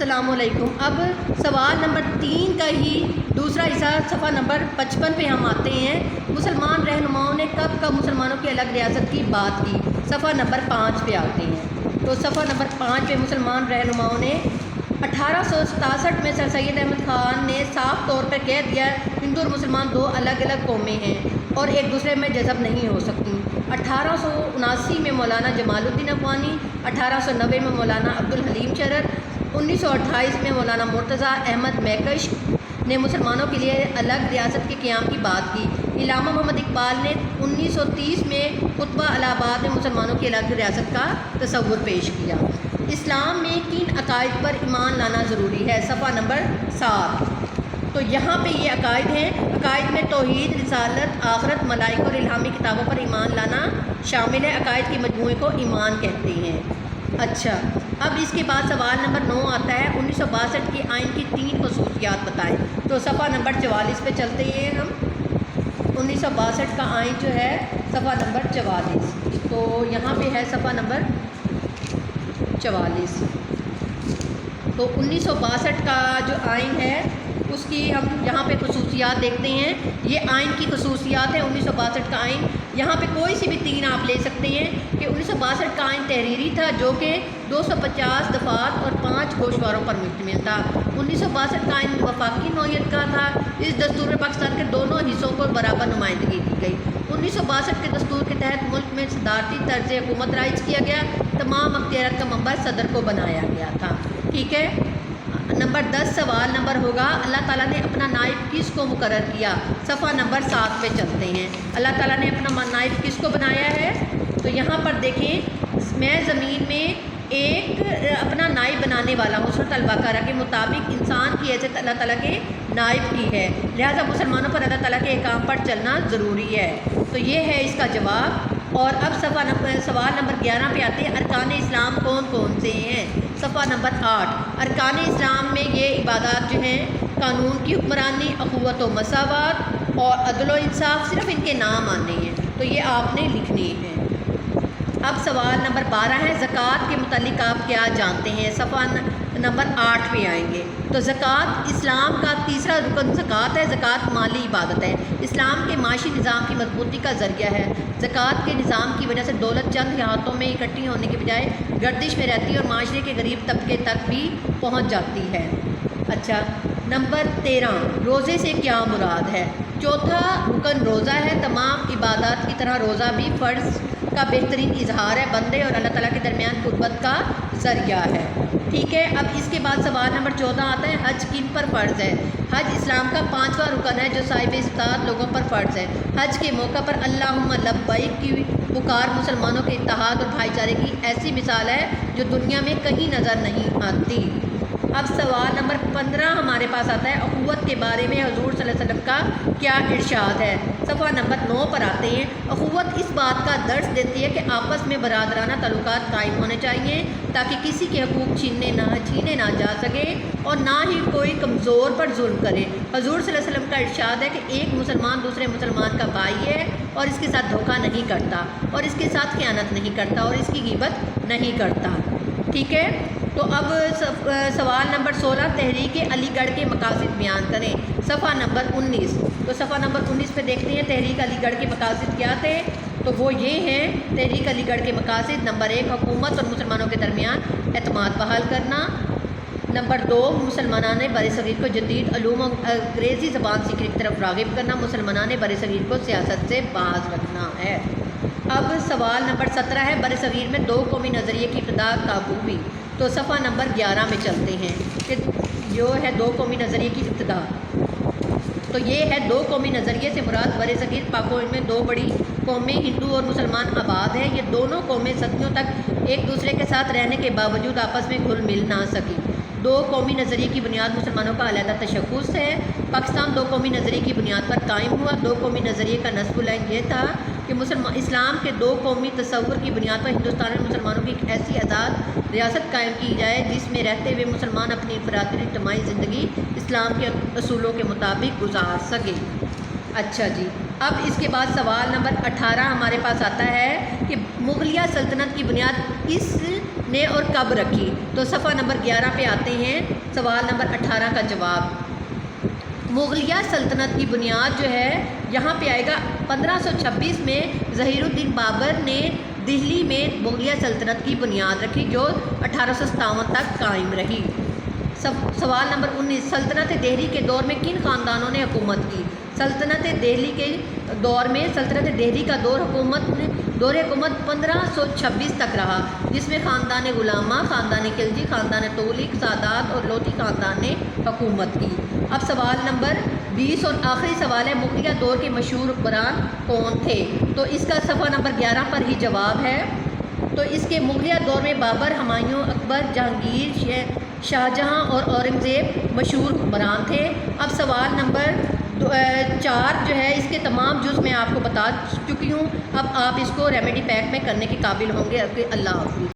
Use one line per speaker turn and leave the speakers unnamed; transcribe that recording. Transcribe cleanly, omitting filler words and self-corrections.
السلام علیکم۔ اب سوال نمبر 3 کا ہی دوسرا حصہ صفحہ نمبر 55 پہ ہم آتے ہیں۔ مسلمان رہنماؤں نے کب کب مسلمانوں کی الگ ریاست کی بات کی؟ صفحہ نمبر 5 پہ آتے ہیں۔ تو صفحہ نمبر 5 پہ مسلمان رہنماؤں نے 1867 میں سر سید احمد خان نے صاف طور پر کہہ دیا ہندو اور مسلمان دو الگ الگ قومیں ہیں اور ایک دوسرے میں جذب نہیں ہو سکتی۔ 1879 میں مولانا جمال الدین افغانی، 1890 میں مولانا عبدالحلیم شرر، 1928 میں مولانا مرتضیٰ احمد میکش نے مسلمانوں کے لیے الگ ریاست کے قیام کی بات کی۔ علامہ محمد اقبال نے 1930 میں خطبہ الہ آباد میں مسلمانوں کی الگ ریاست کا تصور پیش کیا۔ اسلام میں کن عقائد پر ایمان لانا ضروری ہے؟ صفحہ نمبر 7۔ تو یہاں پہ یہ عقائد ہیں۔ عقائد میں توحید، رسالت، آخرت، ملائکہ اور الہامی کتابوں پر ایمان لانا شامل ہے۔ عقائد کے مجموعے کو ایمان کہتے ہیں۔ اچھا، اب اس کے بعد سوال نمبر 9 آتا ہے 1962 کے آئین کی 3 خصوصیات بتائیں۔ تو صفحہ نمبر 44 پہ چلتے ہیں ہم۔ 1962 کا آئین جو ہے صفحہ نمبر 44، تو یہاں پہ ہے صفحہ نمبر 44۔ تو 1962 کا جو آئین ہے اس کی ہم یہاں پہ خصوصیات دیکھتے ہیں۔ یہ آئین کی خصوصیات ہے 1962 کا آئین۔ یہاں پہ کوئی سی بھی 3 آپ لے سکتے ہیں کہ 1962 کا آئین تحریری تھا جو کہ 250 دفعات اور 5 گوشواروں پر مشتمل تھا۔ 1962 کا آئین وفاقی نوعیت کا تھا۔ اس دستور پاکستان کے دونوں حصوں کو برابر نمائندگی دی گئی۔ 1962 کے دستور کے تحت ملک میں صدارتی طرز حکومت رائج کیا گیا۔ تمام اختیارات کا منبع صدر کو بنایا گیا تھا۔ ٹھیک ہے، نمبر 10 سوال نمبر ہوگا اللہ تعالیٰ نے اپنا نائب کس کو مقرر کیا؟ صفحہ نمبر 7 پہ چلتے ہیں۔ اللہ تعالیٰ نے اپنا نائب کس کو بنایا ہے؟ تو یہاں پر دیکھیں، میں زمین میں ایک اپنا نائب بنانے والا ہوں۔ سورۃ البقرہ کے مطابق انسان کی حیثیت اللہ تعالیٰ کے نائب کی ہے، لہٰذا مسلمانوں پر اللہ تعالیٰ کے احکام پر چلنا ضروری ہے۔ تو یہ ہے اس کا جواب۔ اور اب سوال نمبر 11 پہ آتے ہیں، ارکان اسلام کون کون سے ہیں؟ صفحہ نمبر 8۔ ارکان اسلام میں یہ عبادات جو ہیں، قانون کی حکمرانی، اخوت و مساوات اور عدل و انصاف، صرف ان کے نام آنے ہیں، تو یہ آپ نے لکھنے ہیں۔ اب سوال نمبر 12 ہے، زکوٰۃ کے متعلق آپ کیا جانتے ہیں؟ صفحہ نمبر 8 پہ آئیں گے۔ تو زکوٰۃ اسلام کا تیسرا رکن زکوٰۃ ہے۔ زکوٰۃ مالی عبادت ہے، اسلام کے معاشی نظام کی مضبوطی کا ذریعہ ہے۔ زکوٰۃ کے نظام کی وجہ سے دولت چند ہاتھوں میں اکٹھی ہونے کے بجائے گردش میں رہتی ہے اور معاشرے کے غریب طبقے تک بھی پہنچ جاتی ہے۔ اچھا، نمبر 13، روزے سے کیا مراد ہے؟ چوتھا رکن روزہ ہے۔ تمام عبادات کی طرح روزہ بھی فرض کا بہترین اظہار ہے، بندے اور اللہ تعالیٰ کے درمیان قربت کا ذریعہ ہے۔ ٹھیک ہے، اب اس کے بعد سوال نمبر 14 آتا ہے، حج کن پر فرض ہے؟ حج اسلام کا 5واں رکن ہے جو صاحب استطاعت لوگوں پر فرض ہے۔ حج کے موقع پر اللہم لبیک کی پکار مسلمانوں کے اتحاد اور بھائی چارے کی ایسی مثال ہے جو دنیا میں کہیں نظر نہیں آتی۔ اب سوال نمبر 15 ہمارے پاس آتا ہے، اخوت کے بارے میں حضور صلی اللہ علیہ وسلم کا کیا ارشاد ہے؟ صفحہ نمبر 9 پر آتے ہیں۔ اخوت اس بات کا درس دیتی ہے کہ آپس میں برادرانہ تعلقات قائم ہونے چاہیے تاکہ کسی کے حقوق چھینے نہ جا سکے اور نہ ہی کوئی کمزور پر ظلم کرے۔ حضور صلی اللہ علیہ وسلم کا ارشاد ہے کہ ایک مسلمان دوسرے مسلمان کا بھائی ہے اور اس کے ساتھ دھوکہ نہیں کرتا اور اس کے ساتھ خیانت نہیں کرتا اور اس کی غیبت نہیں کرتا۔ ٹھیک ہے، تو اب سوال نمبر 16، تحریک علی گڑھ کے مقاصد بیان کریں۔ صفحہ نمبر 19۔ تو صفحہ نمبر 19 پہ دیکھتے ہیں تحریک علی گڑھ کے مقاصد کیا تھے؟ تو وہ یہ ہیں، تحریک علی گڑھ کے مقاصد: نمبر 1، حکومت اور مسلمانوں کے درمیان اعتماد بحال کرنا۔ نمبر 2، مسلمانان بر صغیر کو جدید علوم و انگریزی زبان سیکھنے کی طرف راغب کرنا۔ مسلمانان بر صغیر کو سیاست سے باز رکھنا ہے۔ اب سوال نمبر 17 ہے، بر صغیر میں 2 قومی نظریے کی ابتدا کب ہوئی؟ تو صفحہ نمبر 11 میں چلتے ہیں کہ جو ہے 2 قومی نظریے کی ابتدا۔ تو یہ ہے 2 قومی نظریے سے مراد بر صغیر پاک و ہند میں 2 بڑی قومیں ہندو اور مسلمان آباد ہیں۔ یہ دونوں قومیں صدیوں تک ایک دوسرے کے ساتھ رہنے کے باوجود آپس میں گھل مل نہ سکی۔ 2 قومی نظریے کی بنیاد مسلمانوں کا علیحدہ تشخص ہے۔ پاکستان 2 قومی نظریے کی بنیاد پر قائم ہوا۔ 2 قومی نظریے کا نصب العین یہ تھا کہ اسلام کے 2 قومی تصور کی بنیاد پر ہندوستان میں مسلمانوں کی ایک ایسی آزاد ریاست قائم کی جائے جس میں رہتے ہوئے مسلمان اپنی انفرادی اجتماعی زندگی اسلام کے اصولوں کے مطابق گزار سکے۔ اچھا جی، اب اس کے بعد سوال نمبر 18 ہمارے پاس آتا ہے کہ مغلیہ سلطنت کی بنیاد کس نے اور کب رکھی؟ تو صفحہ نمبر 11 پہ آتے ہیں، سوال نمبر 18 کا جواب۔ مغلیہ سلطنت کی بنیاد جو ہے یہاں پہ آئے گا 1526 میں ظہیر الدین بابر نے دہلی میں مغلیہ سلطنت کی بنیاد رکھی، جو 1857 تک قائم رہی۔ سوال نمبر 19، سلطنت دہلی کے دور میں کن خاندانوں نے حکومت کی؟ سلطنت دہلی کے دور میں سلطنت دہلی کا دور حکومت 1526 تک رہا، جس میں خاندان غلامہ، خاندان خلجی، خاندان تغلق، سادات اور لودھی خاندان نے حکومت کی۔ اب سوال نمبر 20 اور آخری سوال ہے، مغلیہ دور کے مشہور حکمران کون تھے؟ تو اس کا صفحہ نمبر 11 پر ہی جواب ہے۔ تو اس کے مغلیہ دور میں بابر، ہمایوں، اکبر، جہانگیر، شاہجہاں اور اورنگزیب مشہور حکمران تھے۔ اب سوال نمبر 4 جو ہے اس کے تمام جز میں آپ کو بتا چکی ہوں، اب آپ اس کو ریمیڈی پیک میں کرنے کے قابل ہوں گے۔ اللہ حافظ۔